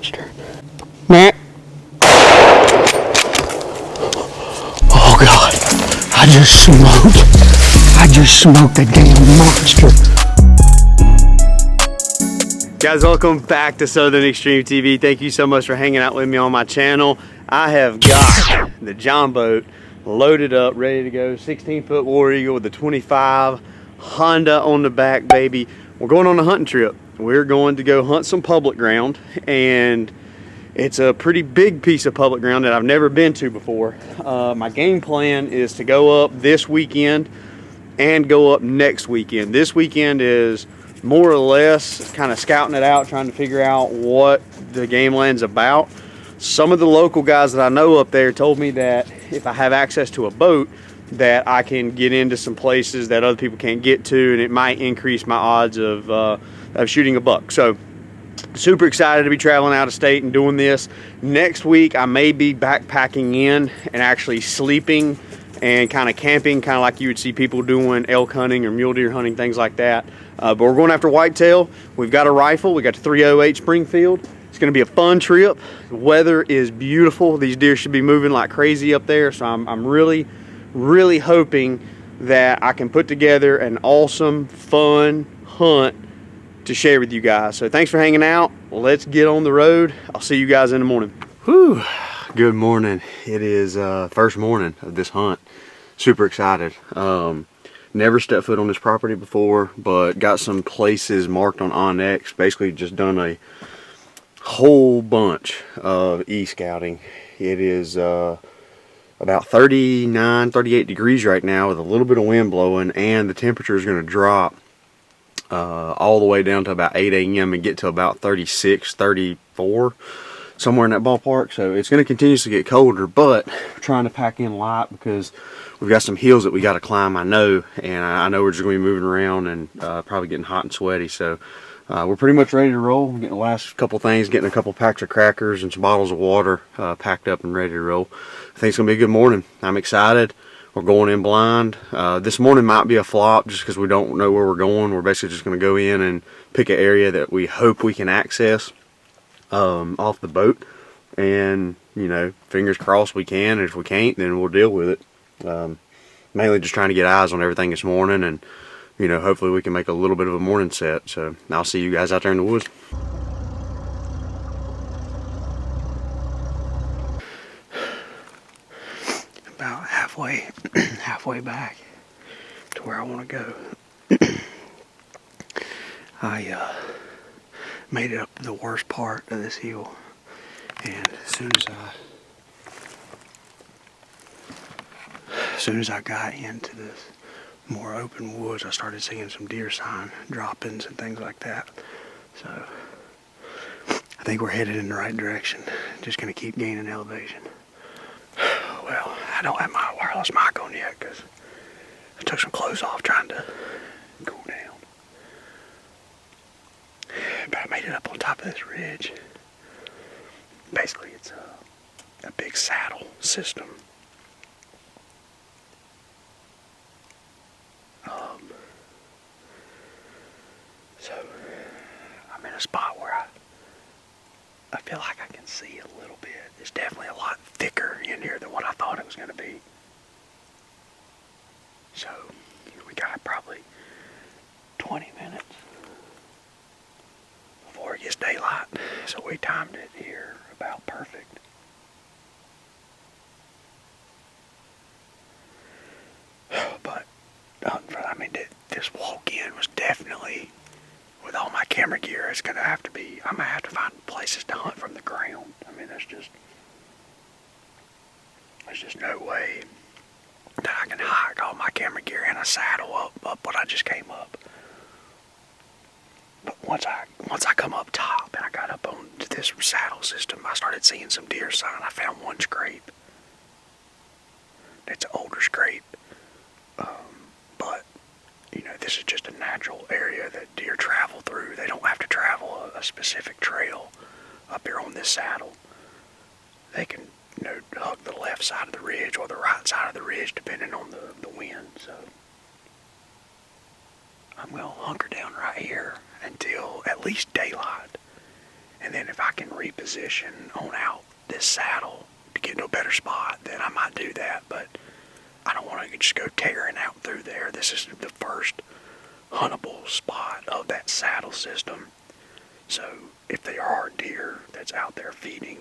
monster. Man. Oh God, I just smoked a damn monster. Guys, welcome back to Southern Extreme TV. Thank you so much for hanging out with me on my channel. I have got the John boat loaded up, ready to go. 16-foot War Eagle with the 25 Honda on the back, baby. We're going on a hunting trip. We're going to go hunt some public ground, and it's a pretty big piece of public ground that I've never been to before. My game plan is to go up this weekend and go up next weekend. This weekend is more or less kind of scouting it out, trying to figure out what the game land's about. Some of the local guys that I know up there told me that if I have access to a boat, that I can get into some places that other people can't get to, and it might increase my odds of shooting a buck. So super excited to be traveling out of state and doing this. Next week I may be backpacking in and actually sleeping and kind of camping, kind of like you would see people doing elk hunting or mule deer hunting, things like that. But we're going after whitetail. We've got a rifle. We got the 308 Springfield. It's going to be a fun trip. The weather is beautiful. These deer should be moving like crazy up there. So I'm really hoping that I can put together an awesome, fun hunt to share with you guys. So thanks for hanging out. Let's get on the road. I'll see you guys in the morning. Whew. Good morning. It is first morning of this hunt. Super excited. Never stepped foot on this property before, but got some places marked on OnX. Basically just done a whole bunch of e-scouting. It is about 39, 38 degrees right now with a little bit of wind blowing, and the temperature is going to drop all the way down to about 8 a.m. and get to about 36, 34, somewhere in that ballpark. So it's going to continuously get colder, but we're trying to pack in light because we've got some hills that we got to climb, I know, and I know we're just going to be moving around and probably getting hot and sweaty. So we're pretty much ready to roll. We're getting the last couple things, getting a couple packs of crackers and some bottles of water packed up and ready to roll. I think it's going to be a good morning. I'm excited. We're going in blind. This morning might be a flop just because we don't know where we're going. We're basically just going to go in and pick an area that we hope we can access off the boat. And, you know, fingers crossed we can. And if we can't, then we'll deal with it. Mainly just trying to get eyes on everything this morning, and you know, hopefully we can make a little bit of a morning set. So I'll see you guys out there in the woods. About halfway back to where I want to go. I made it up to the worst part of this hill, and as soon as I got into this more open woods, I started seeing some deer sign droppings and things like that. So I think we're headed in the right direction. Just gonna keep gaining elevation. Well, I don't have my wireless mic on yet because I took some clothes off trying to cool down. But I made it up on top of this ridge. Basically, it's a big saddle system. So I'm in a spot where I feel like I can see a little bit. It's definitely a lot thicker in here than what I thought it was going to be. So we got probably 20 minutes before it gets daylight. So we timed it here about perfect. But I mean, this walk-in was definitely, with all my camera gear, it's gonna have to be. I'm gonna have to find places to hunt from the ground. I mean, there's just no way that I can hike all my camera gear in a saddle up what I just came up. But once I come up top and I got up onto this saddle system, I started seeing some deer sign. I found one scrape. It's an older scrape. But, you know, this is just a natural area that deer travel through. They don't have to travel a specific trail up here on this saddle. They can, you know, hug the left side of the ridge or the right side of the ridge depending on the wind. So I'm going to hunker down right here until at least daylight. And And then if I can reposition on out this saddle to get to a better spot, then I might do that. But I don't want to just go tearing out through there. This is the first huntable spot of that saddle system. So if there are deer that's out there feeding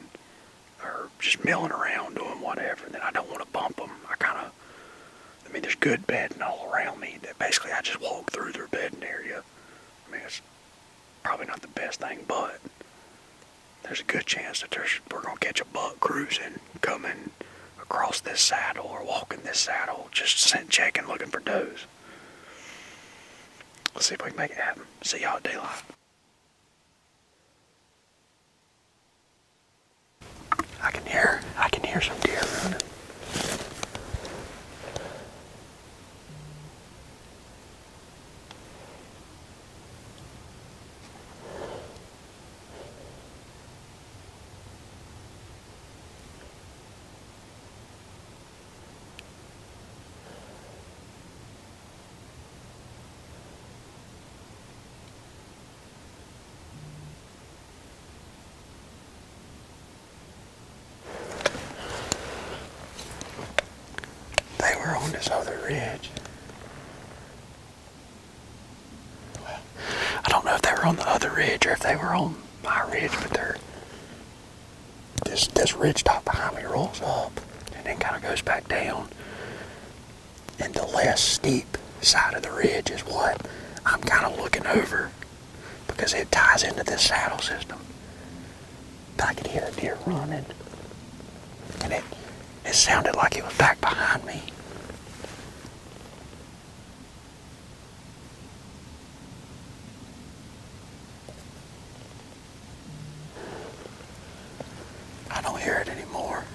or just milling around doing whatever, then I don't want to bump them. I mean, there's good bedding all around me that basically I just walk through their bedding area. I mean, it's probably not the best thing, but there's a good chance that we're going to catch a buck cruising, coming across this saddle or walking this saddle, just checking, looking for does. Let's see if we can make it happen. See y'all at daylight. I can hear some deer running. They were on this other ridge. Well, I don't know if they were on the other ridge or if they were on my ridge, but this ridge top behind me rolls up and then kind of goes back down. And the less steep side of the ridge is what I'm kind of looking over because it ties into this saddle system. But I could hear a deer running, and it sounded like it was back behind me. I don't hear it anymore.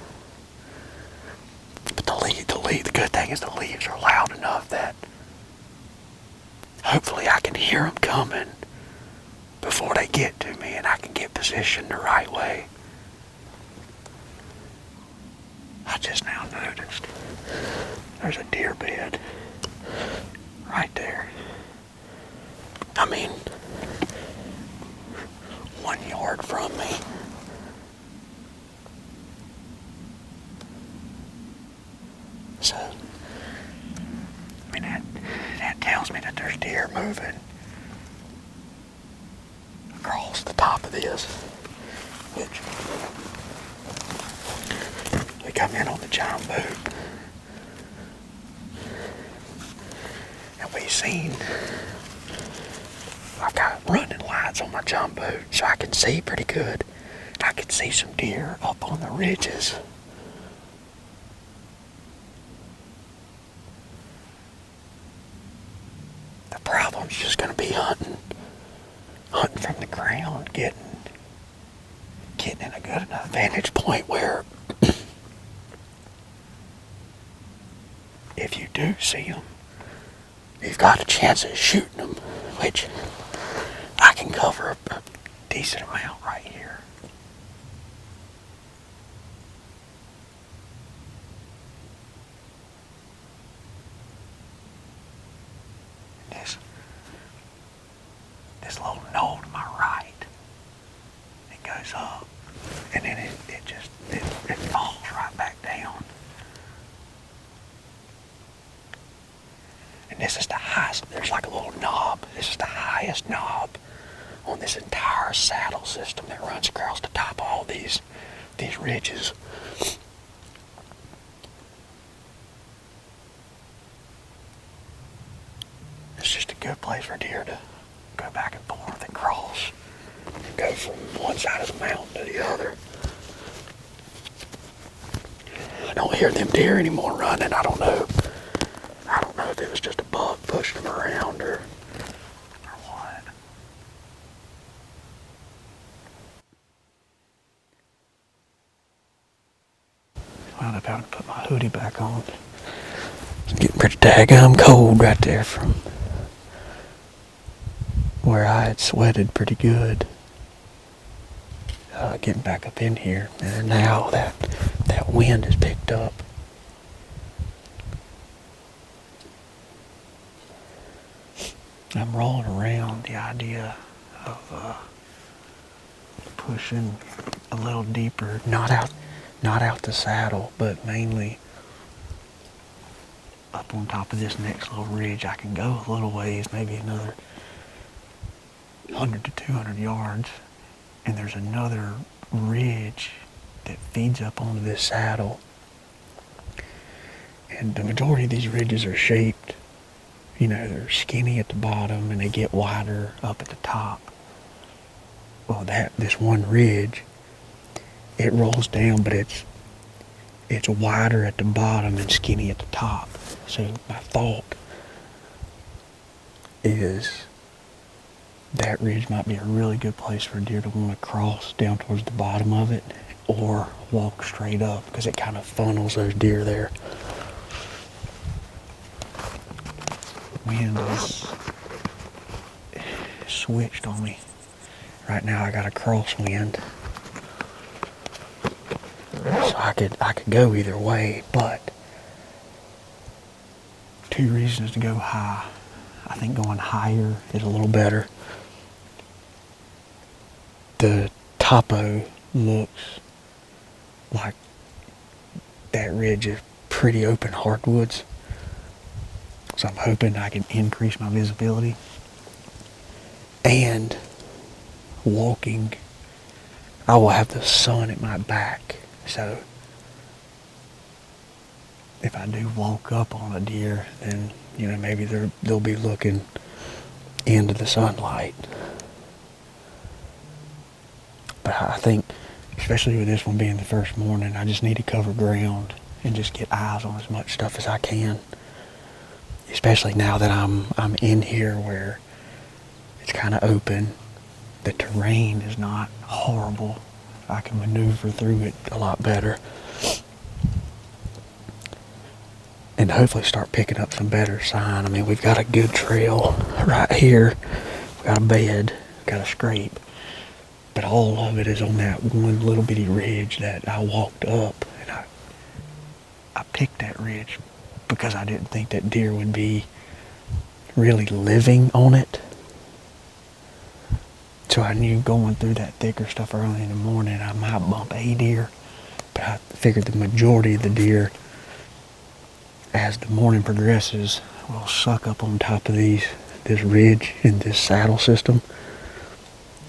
But the good thing is the leaves are loud enough that hopefully I can hear them coming before they get to me and I can get positioned the right way. I just now noticed there's a deer bed right there. I mean, 1 yard from me. So, I mean, that tells me that there's deer moving across the top of this, which we come in on the John boat, and we seen, I've got running lights on my John boat, so I can see pretty good. I can see some deer up on the ridges. The problem's just going to be hunting from the ground, getting in a good enough vantage point where if you do see them, you've got a chance of shooting them, which I can cover a decent amount right here. This little knoll to my right, it goes up, and then it falls right back down. And this is the highest, there's like a little knob. This is the highest knob on this entire saddle system that runs across the top of all these ridges. It's just a good place for deer to go back and forth and cross and go from one side of the mountain to the other. I don't hear them deer anymore running. I don't know if it was just a buck pushing them around or what. Wound up having to put my hoodie back on. It's getting pretty daggum cold right there from where I had sweated pretty good. Getting back up in here, and now that wind has picked up. I'm rolling around the idea of pushing a little deeper, not out the saddle, but mainly up on top of this next little ridge. I can go a little ways, maybe another 100 to 200 yards, and there's another ridge that feeds up onto this saddle. And the majority of these ridges are shaped, they're skinny at the bottom and they get wider up at the top. Well, this one ridge, it rolls down, but it's wider at the bottom and skinny at the top. So my thought is that ridge might be a really good place for a deer to want to cross down towards the bottom of it or walk straight up, because it kind of funnels those deer there. Wind is switched on me. Right now I got a crosswind. So I could go either way, but two reasons to go high. I think going higher is a little better. The topo looks like that ridge is pretty open hardwoods. So I'm hoping I can increase my visibility. And walking, I will have the sun at my back. So if I do walk up on a deer, then maybe they'll be looking into the sunlight. But I think, especially with this one being the first morning, I just need to cover ground and just get eyes on as much stuff as I can. Especially now that I'm in here where it's kind of open. The terrain is not horrible. I can maneuver through it a lot better. And hopefully start picking up some better sign. I mean, we've got a good trail right here. We've got a bed, got a scrape. But all of it is on that one little bitty ridge that I walked up. And I picked that ridge because I didn't think that deer would be really living on it. So I knew going through that thicker stuff early in the morning, I might bump a deer. But I figured the majority of the deer, as the morning progresses, will suck up on top of this ridge in this saddle system.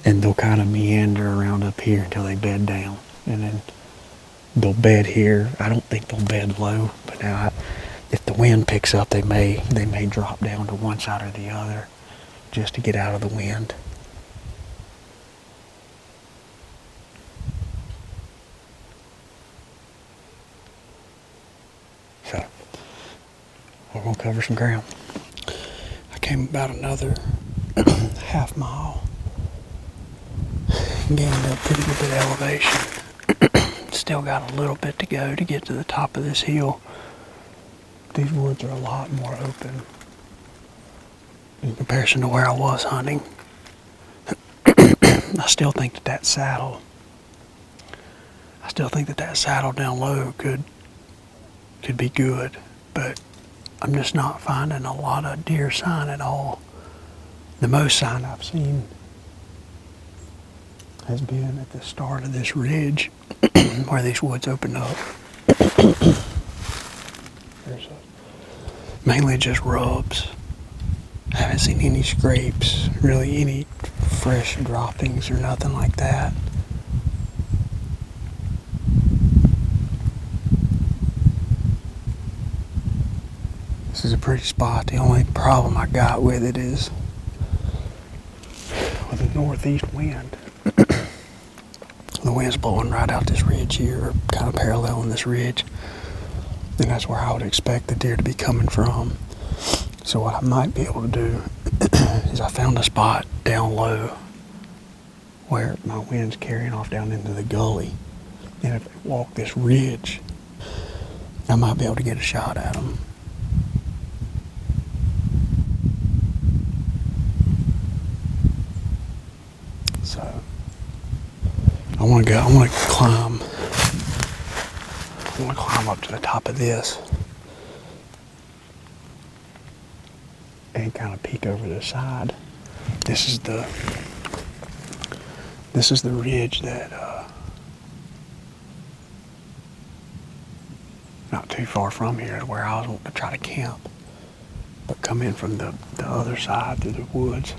And they'll kind of meander around up here until they bed down. And then they'll bed here. I don't think they'll bed low, but now if the wind picks up, they may drop down to one side or the other just to get out of the wind. So we're gonna cover some ground. I came about another half mile, gained a pretty good bit of elevation. Still got a little bit to go to get to the top of this hill. These woods are a lot more open in comparison to where I was hunting. I still think that saddle down low could be good, but I'm just not finding a lot of deer sign at all. The most sign I've seen has been at the start of this ridge where these woods open up. There's mainly just rubs. I haven't seen any scrapes, really any fresh droppings or nothing like that. This is a pretty spot. The only problem I got with it is with the northeast wind. The wind's blowing right out this ridge here, kind of paralleling this ridge. And that's where I would expect the deer to be coming from. So what I might be able to do is I found a spot down low where my wind's carrying off down into the gully. And if they walk this ridge, I might be able to get a shot at them. So I want to climb up to the top of this and kind of peek over the side. This is This is the ridge that, not too far from here is where I was wanting to try to camp. But come in from the other side through the woods.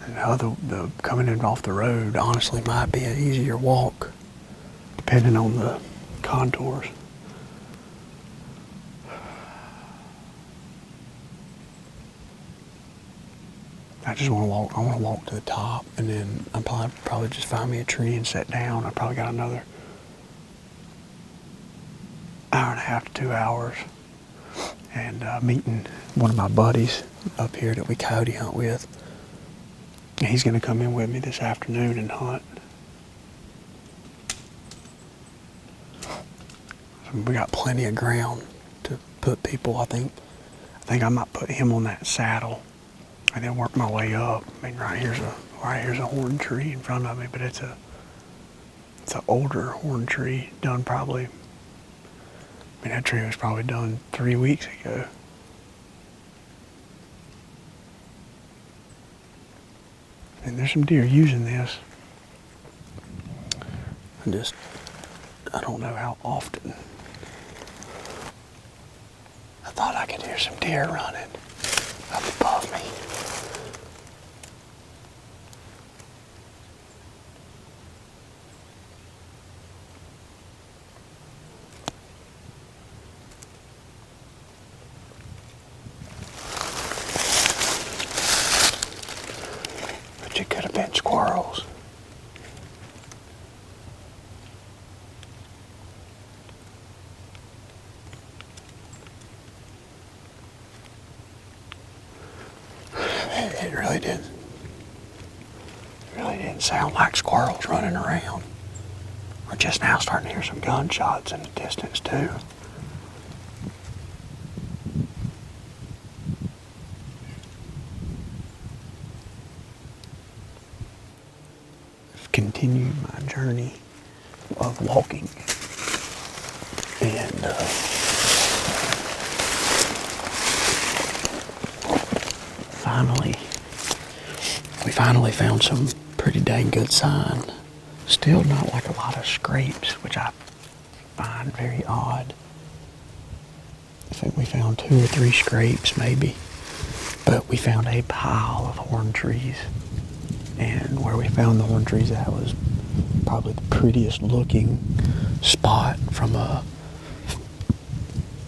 And the coming in off the road honestly might be an easier walk, depending on the contours. I just want to walk. I want to walk to the top, and then I'm probably just find me a tree and sit down. I probably got another hour and a half to 2 hours, and meeting one of my buddies up here that we coyote hunt with. And he's going to come in with me this afternoon and hunt. So we got plenty of ground to put people. I think I might put him on that saddle and then work my way up. I mean, right here's a horn tree in front of me, but it's an older horn tree, done probably. I mean, that tree was probably done 3 weeks ago. And there's some deer using this. I don't know how often. I thought I could hear some deer running up above me. But it could have been squirrels. It really didn't sound like squirrels running around. We're just now starting to hear some gunshots in the distance too. I've continued my journey of walking, and we finally found some pretty dang good sign. Still not like a lot of scrapes, which I find very odd. I think we found 2 or 3 scrapes maybe, but we found a pile of horn trees. And where we found the horn trees at was probably the prettiest looking spot from a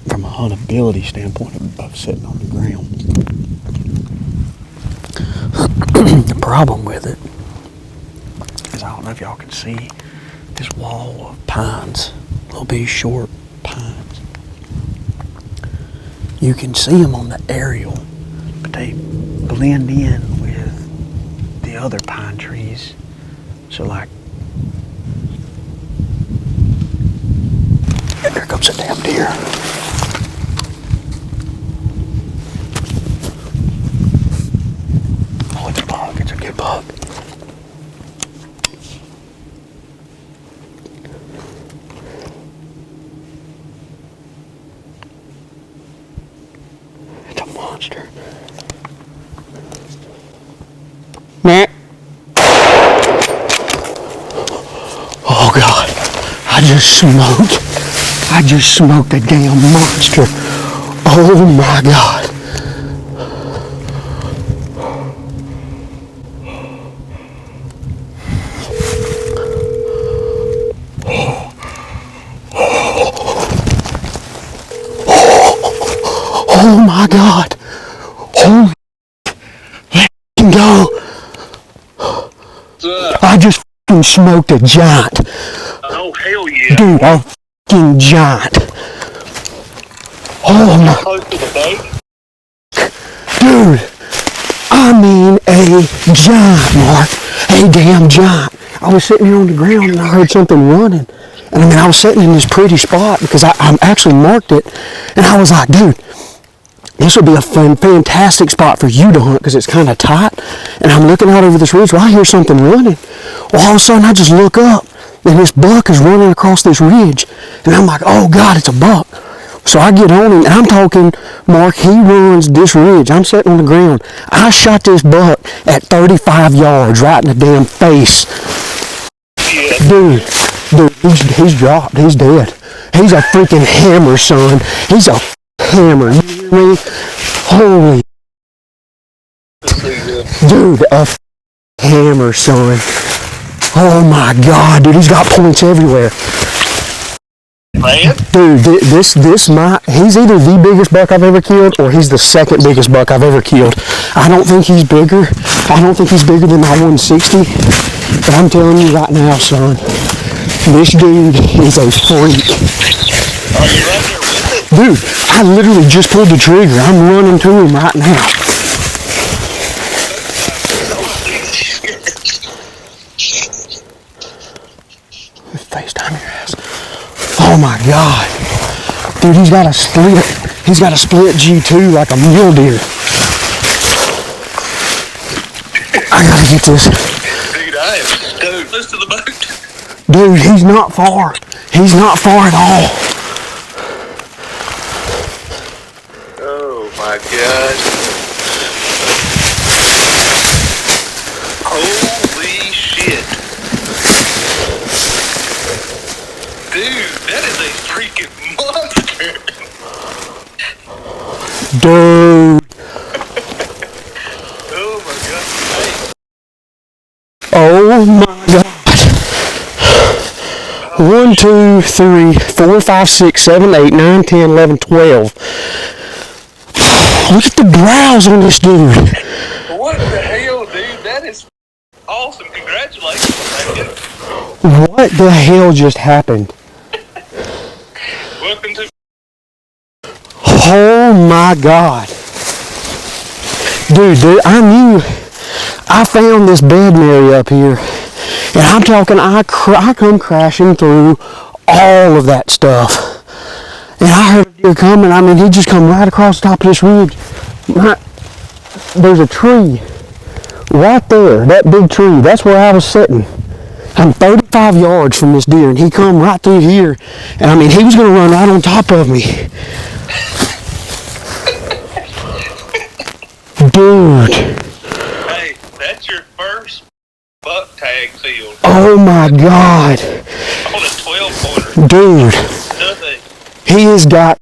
huntability standpoint of sitting on the ground. The problem with it is, I don't know if y'all can see this wall of pines, little bitty short pines. You can see them on the aerial, but they blend in with the other pine trees. So like, here comes a damn deer. Oh, it's a buck. It's a good buck. It's a monster. Meh. Oh God, I just smoked a damn monster. Oh my God. Oh my God. Holy, let him go. I just fucking smoked a giant. Oh, hell yeah. Dude, a fucking giant. Oh my. Close to the boat? Dude, I mean a giant, Mark. A damn giant. I was sitting here on the ground and I heard something running. And I mean, I was sitting in this pretty spot because I actually marked it. And I was like, dude, this would be a fantastic spot for you to hunt because it's kind of tight. And I'm looking out over this ridge. Well, I hear something running. Well, all of a sudden, I just look up, and this buck is running across this ridge. And I'm like, oh, God, it's a buck. So I get on him, and I'm talking, Mark, he runs this ridge. I'm sitting on the ground. I shot this buck at 35 yards right in the damn face. Yeah. Dude, he's dropped. He's dead. He's a freaking hammer, son. He's a hammer. You hear me? Holy. Dude, a hammer, son. Oh my God, dude, he's got points everywhere. Man. Dude, this he's either the biggest buck I've ever killed or he's the second biggest buck I've ever killed. I don't think he's bigger. I don't think he's bigger than my 160. But I'm telling you right now, son, this dude is a freak. Are you right there with it? Dude, I literally just pulled the trigger. I'm running to him right now. FaceTime your ass. Oh my God. Dude, he's got a split G2 like a mule deer. I gotta get this. Dude, I am stoked. Close to the boat. Dude, he's not far. He's not far at all. Oh my God. Holy shit. Dude, that is a freaking monster. Dude. Oh my God. Hey. Oh my God. 1, 2, 3, 4, 5, 6, 7, 8, 9, 10, 11, 12. Look at the brows on this dude. What the hell, dude? That is awesome. Congratulations, man. What the hell just happened? Welcome to... Oh my God. Dude, I found this bed area up here. And I'm talking, I come crashing through all of that stuff. And I heard a deer coming. I mean, he just come right across the top of this ridge. There's a tree right there, that big tree. That's where I was sitting. I'm 35 yards from this deer, and he come right through here. And I mean, he was going to run right on top of me. Dude. Hey, that's your first buck tag field. Oh my God. On a 12-pointer. Dude. Nothing. He has got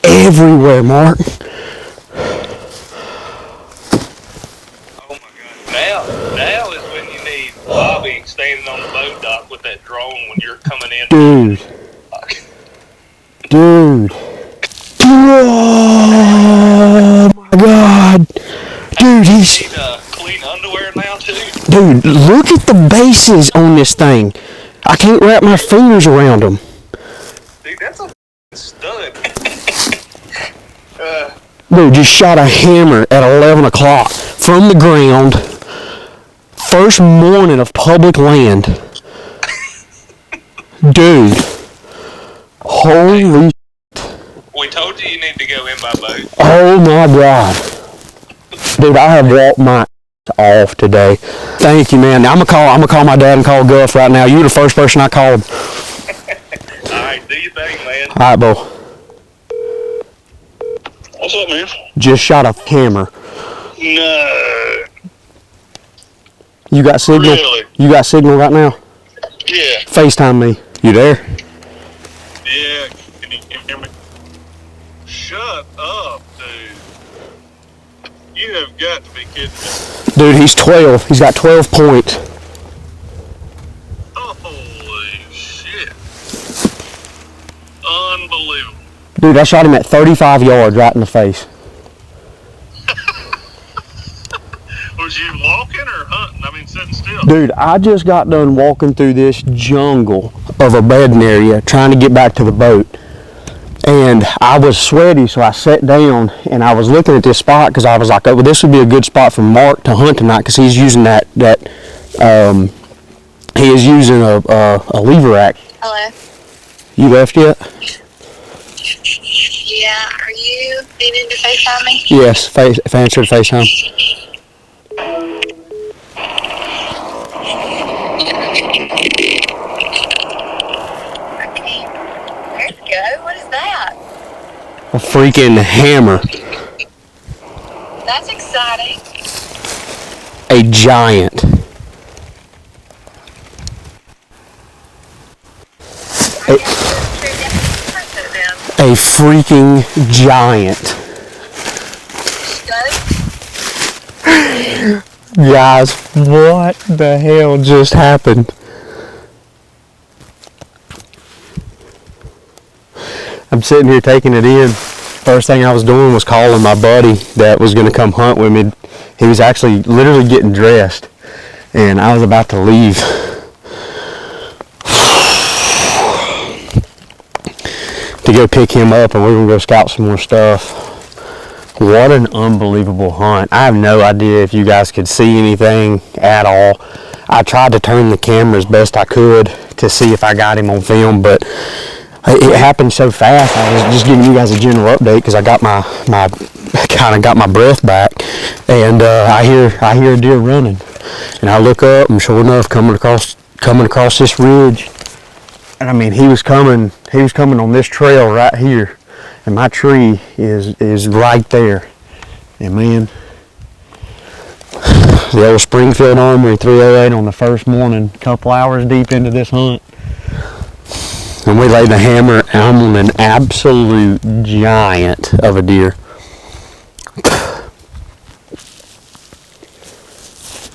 everywhere, Mark. Oh my God. Now is when you need Bobby standing on the boat dock with that drone when you're coming in. Dude. Dude. Oh my God. Dude, he's... Need clean underwear now too. Dude, look at the bases on this thing. I can't wrap my fingers around them. Dude, that's a stud. Dude, just shot a hammer at 11 o'clock from the ground. First morning of public land. Dude. Holy... We told you need to go in by boat. Oh my God. Dude, I have walked my off today. Thank you, man. I'm gonna call my dad and call Guff right now. You were the first person I called. Alright, do your thing, man. Alright, Bo. What's up, man? Just shot a hammer. No. You got signal? Really? You got signal right now? Yeah. FaceTime me. You there? Yeah. Can you hear me? Shut up, dude. You have got to be kidding me. Dude, he's 12. He's got 12 points. Holy shit. Unbelievable. Dude, I shot him at 35 yards right in the face. Was you walking or hunting? I mean, sitting still. Dude, I just got done walking through this jungle of a bedding area trying to get back to the boat. And I was sweaty, so I sat down and I was looking at this spot because I was like, oh, well, this would be a good spot for Mark to hunt tonight because he's using he is using a lever rack. Hello. You left yet? Yeah, are you needing to FaceTime me? Yes, answered FaceTime. Okay. There you go. What is that? A freaking hammer. That's exciting. A giant. I guess that's true. That's A freaking giant. Guys, what the hell just happened? I'm sitting here taking it in. First thing I was doing was calling my buddy that was going to come hunt with me. He was actually literally getting dressed, and I was about to leave. To go pick him up, and we're going to go scout some more stuff. What an unbelievable hunt. I have no idea if you guys could see anything at all. I tried to turn the camera as best I could to see if I got him on film, but it happened so fast. I was just giving you guys a general update because I got my kind of got my breath back, and I hear a deer running, and I look up, and sure enough, coming across this ridge, and I mean he was coming on this trail right here, and my tree is right there, and man, the old Springfield Armory 308 on the first morning, a couple hours deep into this hunt. And we laid the hammer on an absolute giant of a deer.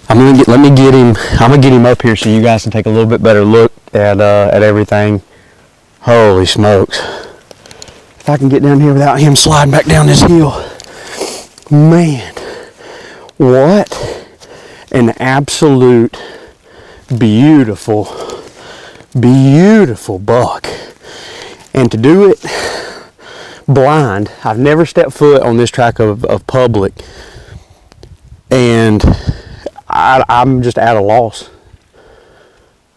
I'm gonna get him up here so you guys can take a little bit better look at everything. Holy smokes. If I can get down here without him sliding back down this hill. Man, what an absolute beautiful buck. And to do it blind, I've never stepped foot on this track of public, and I'm just at a loss.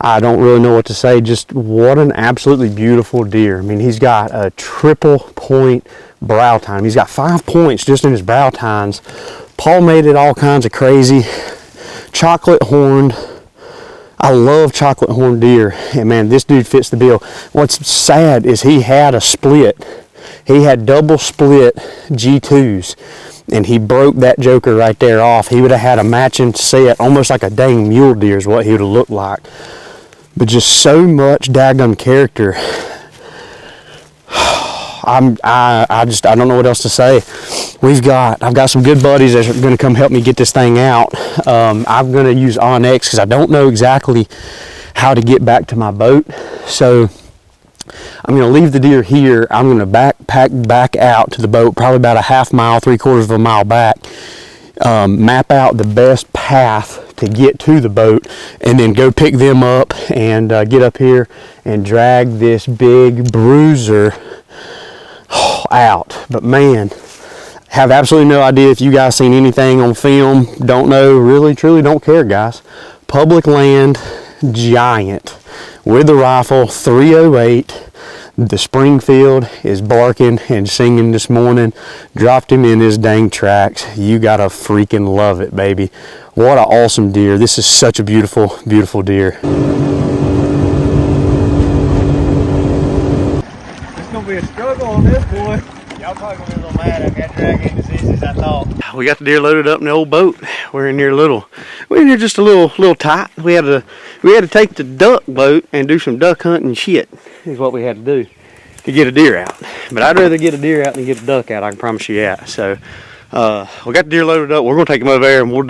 I don't really know what to say. Just what an absolutely beautiful deer. I mean, he's got a triple point brow tine. He's got 5 points just in his brow tines, palmated all kinds of crazy, chocolate horned. I love chocolate horned deer, and man, this dude fits the bill. What's sad is he had a split. He had double split G2s, and he broke that joker right there off. He would have had a matching set, almost like a dang mule deer is what he would have looked like. But just so much daggum character. I don't know what else to say. I've got some good buddies that are going to come help me get this thing out. I'm going to use Onyx because I don't know exactly how to get back to my boat. So I'm going to leave the deer here. I'm going to backpack back out to the boat, probably about a half mile, 3/4 of a mile back. Map out the best path to get to the boat, and then go pick them up and get up here and drag this big bruiser out. But man, have absolutely no idea if you guys seen anything on film. Don't know, really truly don't care, guys. Public land giant with the rifle 308. The Springfield is barking and singing this morning. Dropped him in his dang tracks. You gotta freaking love it, baby. What an awesome deer. This is such a beautiful, beautiful deer. It's gonna be a struggle on this boy. Y'all probably gonna be a little mad I got dragged in as easy as I thought. We got the deer loaded up in the old boat. We're in here just a little tight. We had to take the duck boat and do some duck hunting shit is what we had to do to get a deer out. But I'd rather get a deer out than get a duck out, I can promise you that. So we got the deer loaded up. We're gonna take him over there and we'll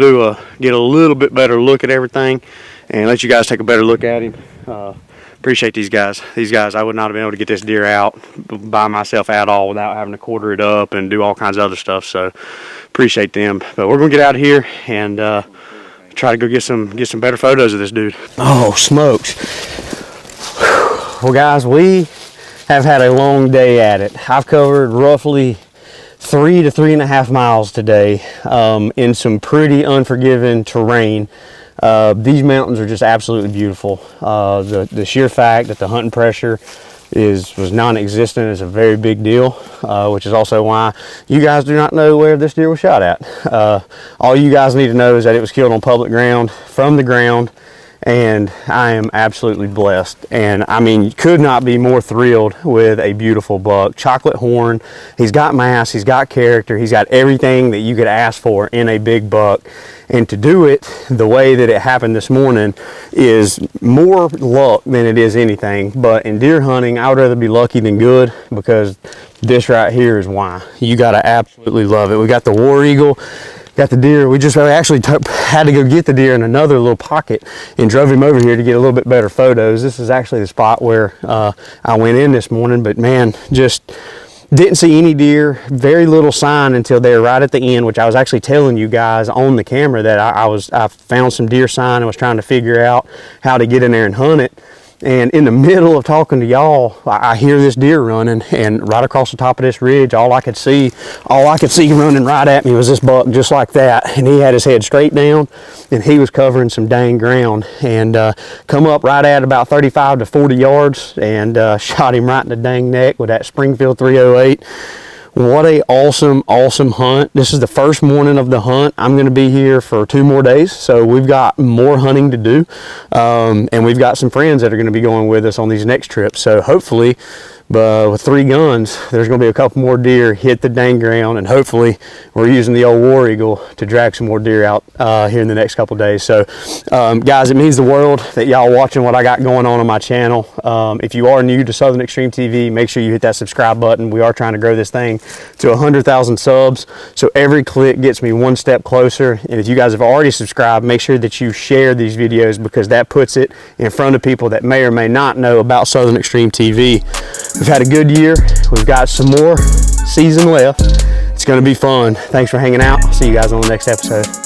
get a little bit better look at everything and let you guys take a better look at him. Appreciate these guys. I would not have been able to get this deer out by myself at all without having to quarter it up and do all kinds of other stuff. So appreciate them. But we're gonna get out of here and try to go get some better photos of this dude. Oh smokes. Well guys, we have had a long day at it. I've covered roughly 3 to 3.5 miles today in some pretty unforgiving terrain. These mountains are just absolutely beautiful. The sheer fact that the hunting pressure was non-existent is a very big deal, which is also why you guys do not know where this deer was shot at. All you guys need to know is that it was killed on public ground, from the ground, and I am absolutely blessed. And I mean, could not be more thrilled with a beautiful buck. Chocolate horn, he's got mass, he's got character, he's got everything that you could ask for in a big buck. And to do it the way that it happened this morning is more luck than it is anything. But in deer hunting, I would rather be lucky than good, because this right here is why. You gotta absolutely love it. We got the war eagle, got the deer. We actually had to go get the deer in another little pocket and drove him over here to get a little bit better photos. This is actually the spot where I went in this morning, but man, just didn't see any deer, very little sign until they were right at the end, which I was actually telling you guys on the camera that I found some deer sign and was trying to figure out how to get in there and hunt it. And in the middle of talking to y'all, I hear this deer running, and right across the top of this ridge, all I could see running right at me was this buck just like that. And he had his head straight down, and he was covering some dang ground, and come up right at about 35 to 40 yards and shot him right in the dang neck with that Springfield 308. What a awesome hunt. This is the first morning of the hunt. I'm going to be here for 2 more days, so we've got more hunting to do, and we've got some friends that are going to be going with us on these next trips. So hopefully, with 3 guns, there's going to be a couple more deer hit the dang ground, and hopefully we're using the old war eagle to drag some more deer out here in the next couple days. So guys, it means the world that y'all watching what I got going on my channel. If you are new to Southern Extreme TV, make sure you hit that subscribe button. We are trying to grow this thing to 100,000 subs, so every click gets me 1 step closer. And if you guys have already subscribed, make sure that you share these videos, because that puts it in front of people that may or may not know about Southern Extreme TV. We've had a good year. We've got some more season left. It's going to be fun. Thanks for hanging out. See you guys on the next episode.